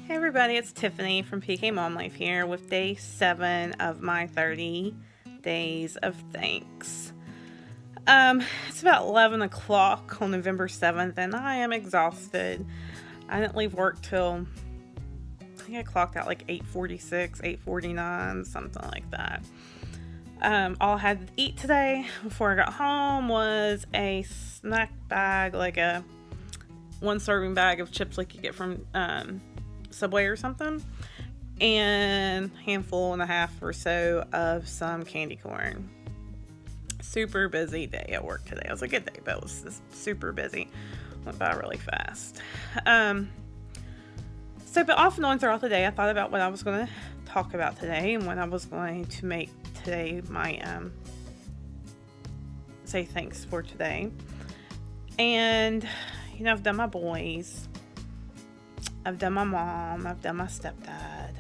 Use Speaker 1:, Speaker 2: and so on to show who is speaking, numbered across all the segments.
Speaker 1: Hey everybody, it's Tiffany from PKMomLife here with day 7 of my 30 days of thanks. It's about 11 o'clock on November 7th and I am exhausted. I didn't leave work till, I think I clocked out like 8:46, 8:49, something like that. All I had to eat today before I got home was a snack bag, like a one serving bag of chips like you get from Subway or something, and a handful and a half or so of some candy corn. Super busy day at work today. It was a good day, but it was just super busy. Went by really fast. But off and on throughout the day, I thought about what I was going to talk about today and what I was going to make today my say thanks for today. And I've done my boys. I've done my mom. I've done my stepdad.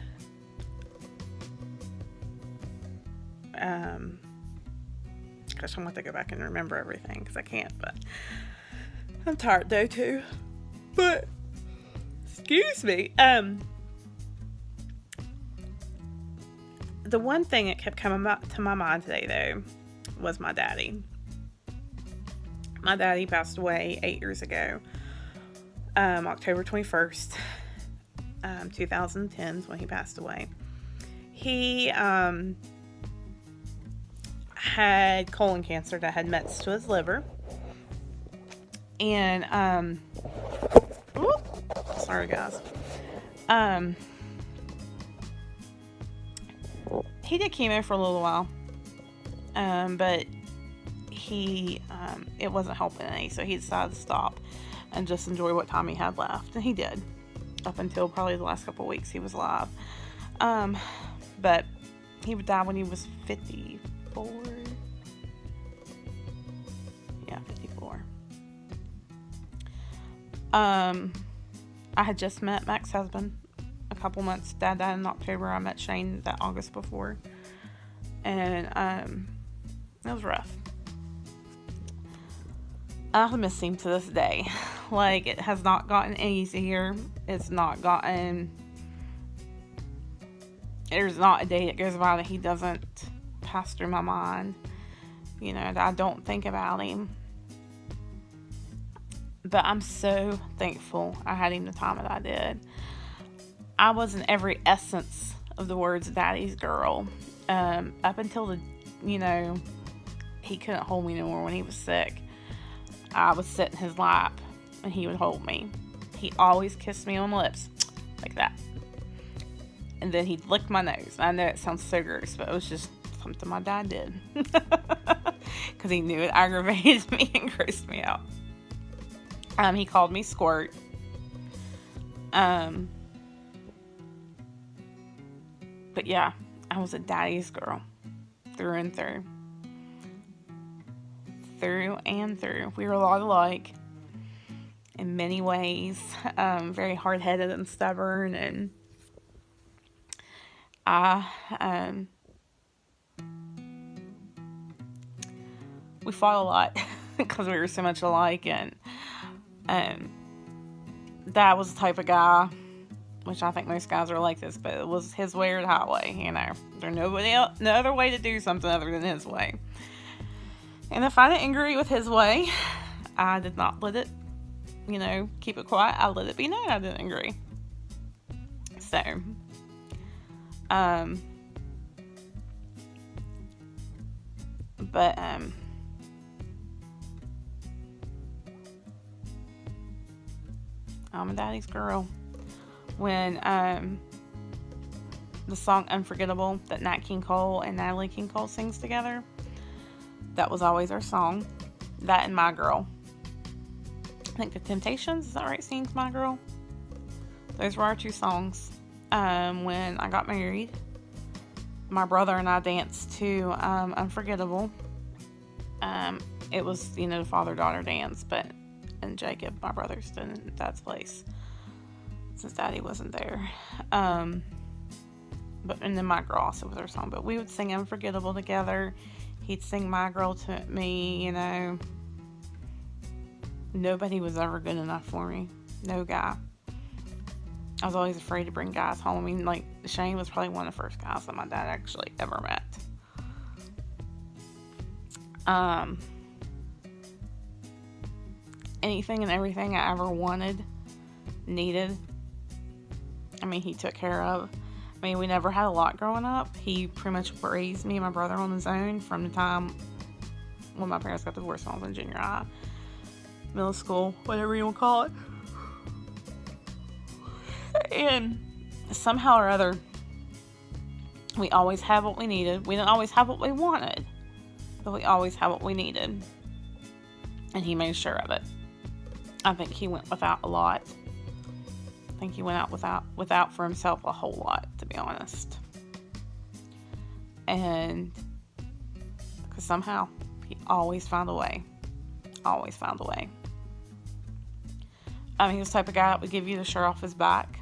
Speaker 1: Gosh, I'm going to go back and remember everything because I can't, but I'm tired though too. But, excuse me. The one thing that kept coming to my mind today though was my daddy. My daddy passed away 8 years ago. October 21st, 2010 is when he passed away. He had colon cancer that had mets to his liver. And, sorry guys. He did chemo for a little while. But it wasn't helping any, so he decided to stop and just enjoy what time he had left. And he did. Up until probably the last couple of weeks he was alive. But he would die when he was 54. Yeah, 54. I had just met Mac's husband a couple months. Dad died in October. I met Shane that August before. And it was rough. I miss him to this day. Like, it has not gotten easier. It's not gotten... There's not a day that goes by that he doesn't pass through my mind. That I don't think about him. But I'm so thankful I had him the time that I did. I was in every essence of the words daddy's girl. Up until he couldn't hold me no more when he was sick. I would sit in his lap and he would hold me. He always kissed me on the lips like that. And then he'd lick my nose. I know it sounds so gross, but it was just something my dad did. Because he knew it aggravated me and grossed me out. He called me Squirt. But yeah, I was a daddy's girl. Through and through. Through and through. We were a lot alike in many ways. Very hard-headed and stubborn, and we fought a lot because we were so much alike. And Dad was the type of guy, which I think most guys are like this, but it was his way or the highway. There's no other way to do something other than his way. And if I didn't agree with his way, I did not let it, keep it quiet. I let it be known I didn't agree. So, but, I'm a daddy's girl. When, the song Unforgettable that Nat King Cole and Natalie King Cole sings together, that was always our song. That and My Girl. I think The Temptations, is that right? Sings My Girl. Those were our two songs. When I got married, my brother and I danced to Unforgettable. It was, the father-daughter dance, and Jacob, my brother, stood in Dad's place since Daddy wasn't there. And then My Girl also was our song. But we would sing Unforgettable together. He'd sing My Girl to me, Nobody was ever good enough for me. No guy. I was always afraid to bring guys home. I mean, like, Shane was probably one of the first guys that my dad actually ever met. Anything and everything I ever wanted, needed, I mean, he took care of. I mean, we never had a lot growing up. He pretty much raised me and my brother on his own from the time when my parents got divorced when I was in junior high, middle school, whatever you want to call it. And somehow or other, we always had what we needed. We didn't always have what we wanted, but we always had what we needed. And he made sure of it. I think he went without a lot. I think he went out without for himself a whole lot, to be honest. And because somehow he always found a way. Always found a way. He was the type of guy that would give you the shirt off his back.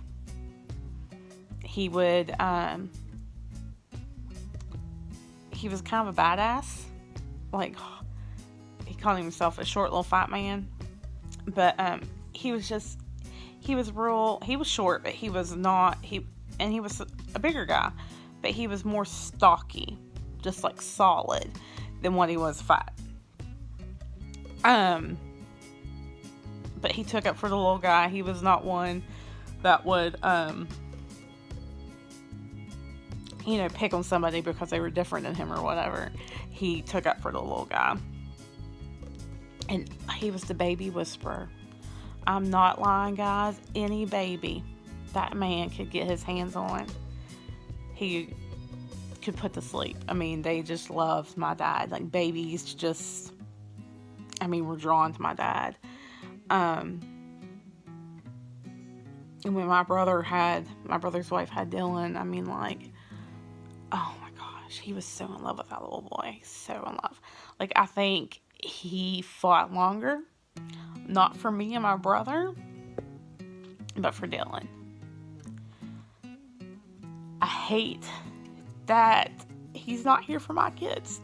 Speaker 1: He would, he was kind of a badass. Like, he called himself a short little fat man. But, he was short, but he was not, he was a bigger guy, but he was more stocky, just like solid, than what he was fat. But he took up for the little guy. He was not one that would, pick on somebody because they were different than him or whatever. He took up for the little guy. And he was the baby whisperer. I'm not lying, guys. Any baby that man could get his hands on, he could put to sleep. I mean, they just loved my dad. Like, babies just, were drawn to my dad. And when my brother's wife had Dylan, oh my gosh, he was so in love with that little boy. So in love. Like, I think he fought longer. Not for me and my brother, but for Dylan. I hate that he's not here for my kids.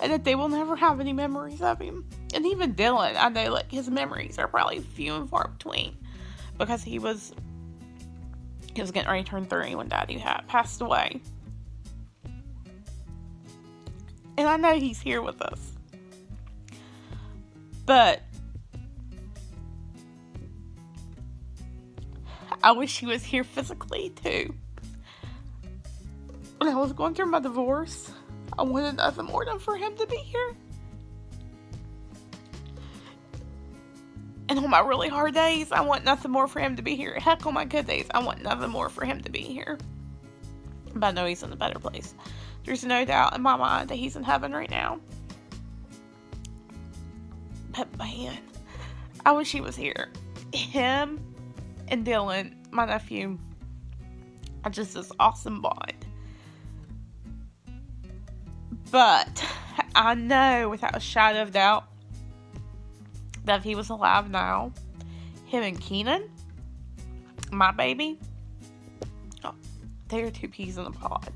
Speaker 1: And that they will never have any memories of him. And even Dylan, I know, like, his memories are probably few and far between. Because he was getting ready to turn 30 when Daddy passed away. And I know he's here with us. But I wish he was here physically too. When I was going through my divorce, I wanted nothing more than for him to be here. And on my really hard days, I want nothing more for him to be here. Heck, on my good days, I want nothing more for him to be here. But I know he's in a better place. There's no doubt in my mind that he's in heaven right now. But man, I wish he was here. Him and Dylan, my nephew, are just this awesome bond. But I know without a shadow of doubt that if he was alive now, him and Keenan, my baby, they're two peas in the pod.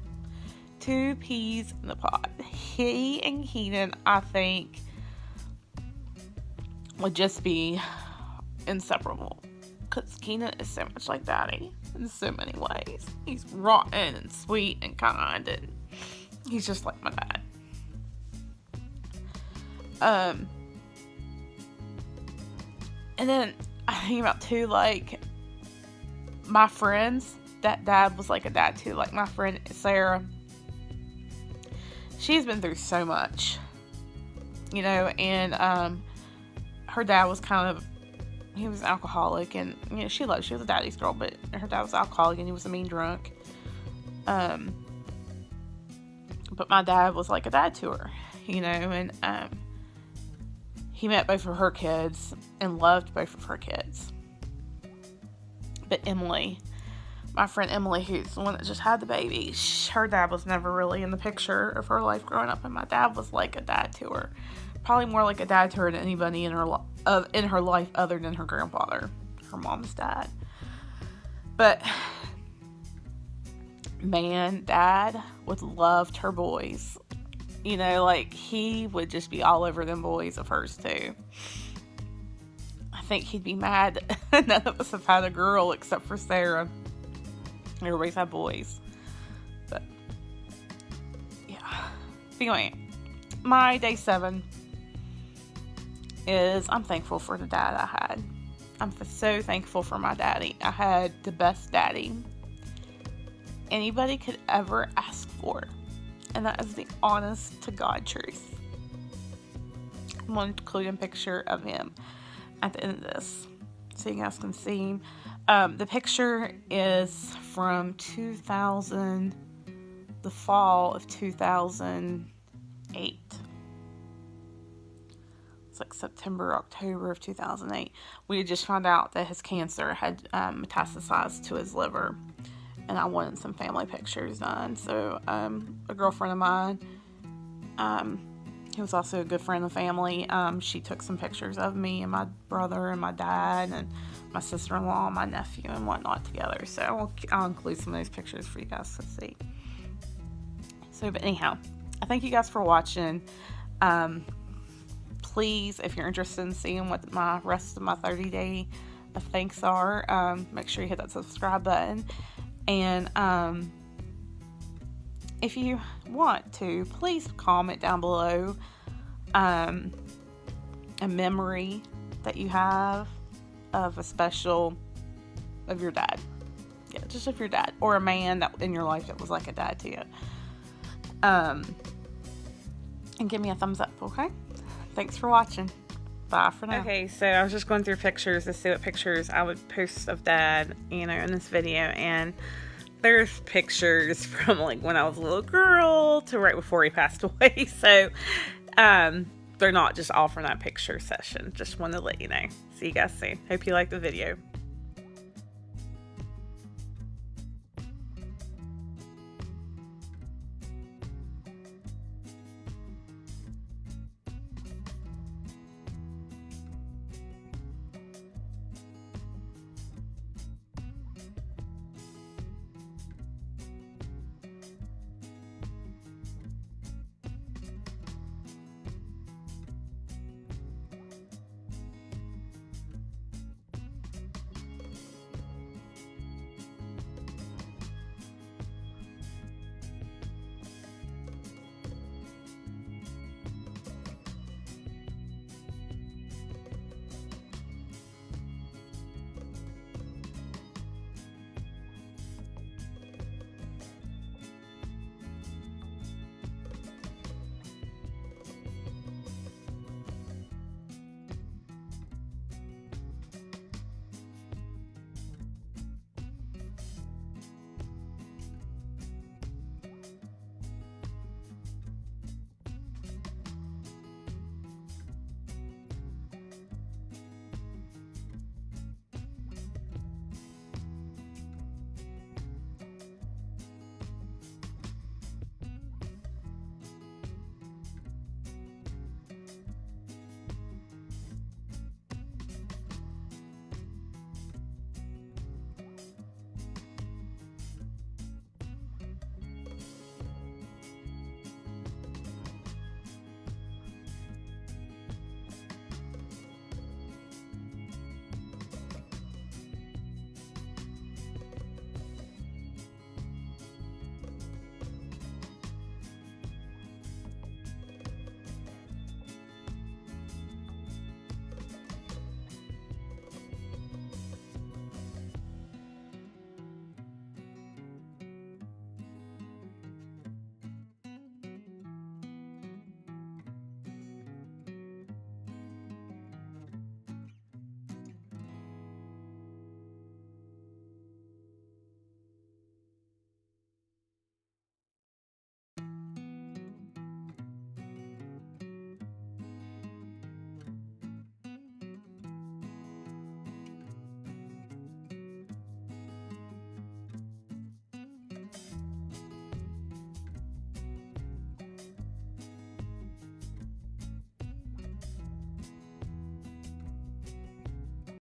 Speaker 1: Two peas in the pod. He and Keenan, I think, would just be inseparable. Because Keenan is so much like Daddy in so many ways. He's rotten and sweet and kind, and he's just like my dad. And then I think about too, like, my friends, that dad was like a dad too. Like my friend Sarah, she's been through so much, and her dad was he was an alcoholic, and she was a daddy's girl, but her dad was alcoholic and he was a mean drunk. But my dad was like a dad to her, and he met both of her kids and loved both of her kids. But Emily, my friend Emily, who's the one that just had the baby, her dad was never really in the picture of her life growing up, and my dad was like a dad to her. Probably more like a dad to her than anybody in her life other than her grandfather, her mom's dad. But man, Dad would loved her boys. Like he would just be all over them boys of hers too. think he'd be mad that none of us have had a girl except for Sarah. Everybody's had boys. But, yeah. Anyway, my day 7 is I'm thankful for the dad I had. I'm so thankful for my daddy. I had the best daddy anybody could ever ask for. And that is the honest to God truth. I'm going to include a picture of him at the end of this so you guys can see him. The picture is from the fall of 2008. It's like September, October of 2008. We had just found out that his cancer had metastasized to his liver. And I wanted some family pictures done. So a girlfriend of mine, who was also a good friend of the family, she took some pictures of me and my brother and my dad and my sister-in-law and my nephew and whatnot together. So I'll include some of those pictures for you guys to see. So, but anyhow, I thank you guys for watching. Please, if you're interested in seeing what my rest of my 30-day of thanks are, make sure you hit that subscribe button. And if you want to, please comment down below a memory that you have of a special of your dad. Yeah, just of your dad or a man that in your life that was like a dad to you. And give me a thumbs up, okay? Thanks for watching. Bye for now. Okay, so I was just going through pictures to see what pictures I would post of Dad, in this video, and there's pictures from like when I was a little girl to right before he passed away. So, they're not just all from that picture session. Just wanted to let you know. See you guys soon. Hope you liked the video.